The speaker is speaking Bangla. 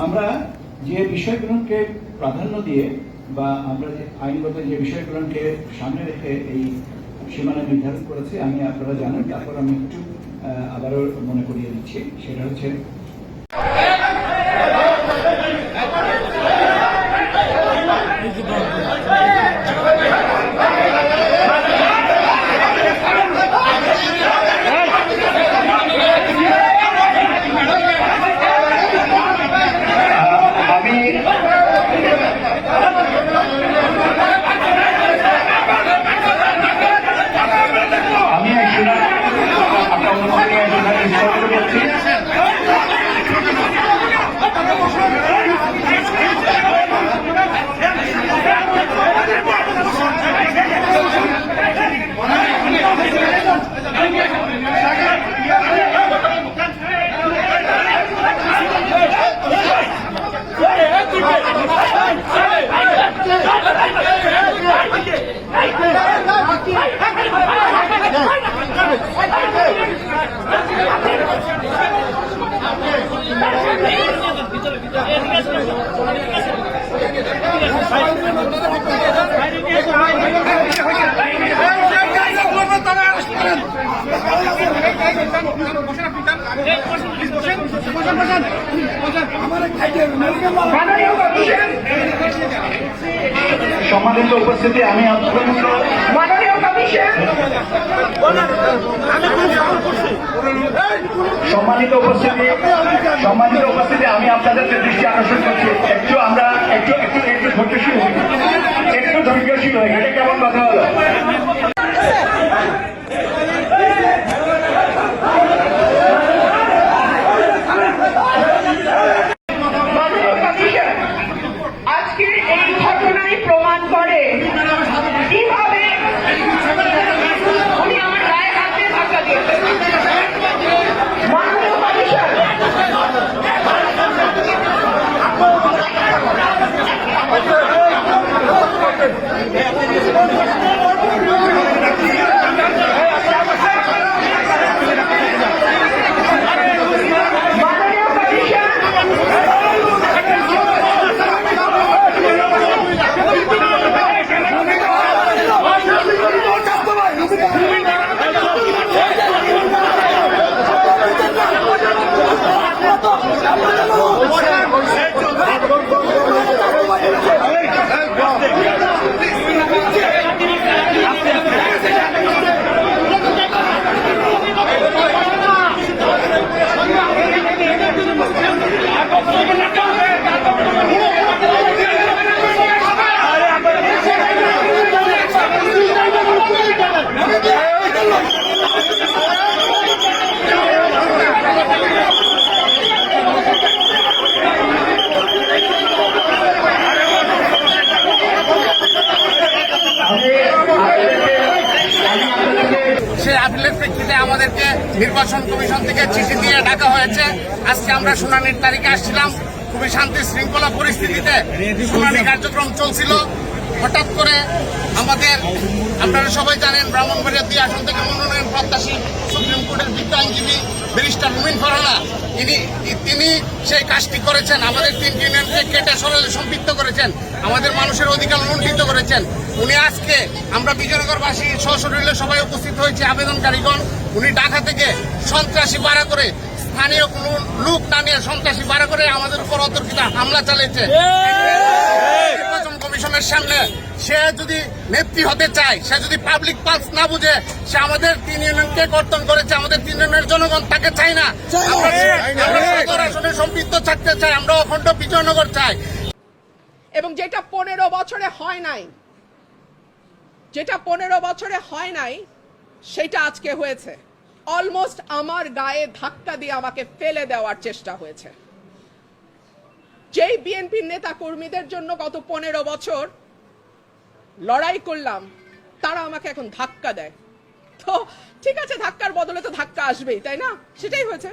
আমরা যে বিষয়গুলোকে প্রাধান্য দিয়ে বা আমরা যে আইনগত যে বিষয়গুলোকে সামনে রেখে এই সীমানা নির্ধারণ করেছি, আমি আপনারা জানেন, তারপর আমি একটু আবারও মনে করিয়ে দিচ্ছি। সেটা হচ্ছে সম্মানিত উপস্থিতি, আমি সম্মানিত উপস্থিতি আমি আপনাদেরকে দৃষ্টি আকর্ষণ করছি। একটু আমরা একটু ধৈর্যশীল হই। এটা কেমন কথা হলো? সেই আপিলের প্রেক্ষিতে আমাদেরকে নির্বাচন কমিশন থেকে চিঠি দিয়ে ডাকা হয়েছে। আজকে আমরা শুনানির তারিখে আসছিলাম। খুবই শান্তি শৃঙ্খলা পরিস্থিতিতে শুনানি কার্যক্রম চলছিল। হঠাৎ করে আমাদের, আপনারা সবাই জানেন, ব্রাহ্মণবাড়িয়া 2 আসন থেকে মনোনয়ন প্রত্যাশী সুপ্রিম কোর্টের বিজ্ঞ আইনজীবী ব্যারিস্টার রুমিন ফারহানা তিনি সেই কাজটি করেছেন। আমাদের 3 ইউনিয়নকে কেটে সরালে সম্পৃক্ত করেছেন, আমাদের মানুষের অধিকার লুণ্ঠিত করেছেন। উনি আজকে আমরা বিজয়নগরবাসী সশরীরে সবাই উপস্থিত হয়েছে আবেদনকারীগণ। উনি ঢাকা থেকে সন্ত্রাসী ভাড়া করে, স্থানীয় কোন লোক না নিয়ে সন্ত্রাসী ভাড়া করে আমাদের উপর অতর্কিত হামলা চালিয়েছে। নির্বাচন কমিশনের সামনে সে যদি নেত্রী হতে চায়, সে যদি পাবলিক পালস না বুঝে, সে আমাদের 3 ইউনিয়নকে কর্তন করেছে। আমাদের 3 ইউনিয়নের জনগণ তাকে চাই না। আমরা আসলে সম্পৃক্ত থাকতে চাই, আমরা অখণ্ড বিজয়নগর চাই। এবং যেটা 15 বছরে হয় নাই সেটা আজকে হয়েছে। অলমোস্ট আমার গায়ে ধাক্কা দিয়ে আমাকে ফেলে দেওয়ার চেষ্টা হয়েছে। যেই বিএনপির নেতা কর্মীদের জন্য গত 15 বছর লড়াই করলাম, তারা আমাকে এখন ধাক্কা দেয়। তো ঠিক আছে, ধাক্কার বদলে তো ধাক্কা আসবেই, তাই না? সেটাই হয়েছে।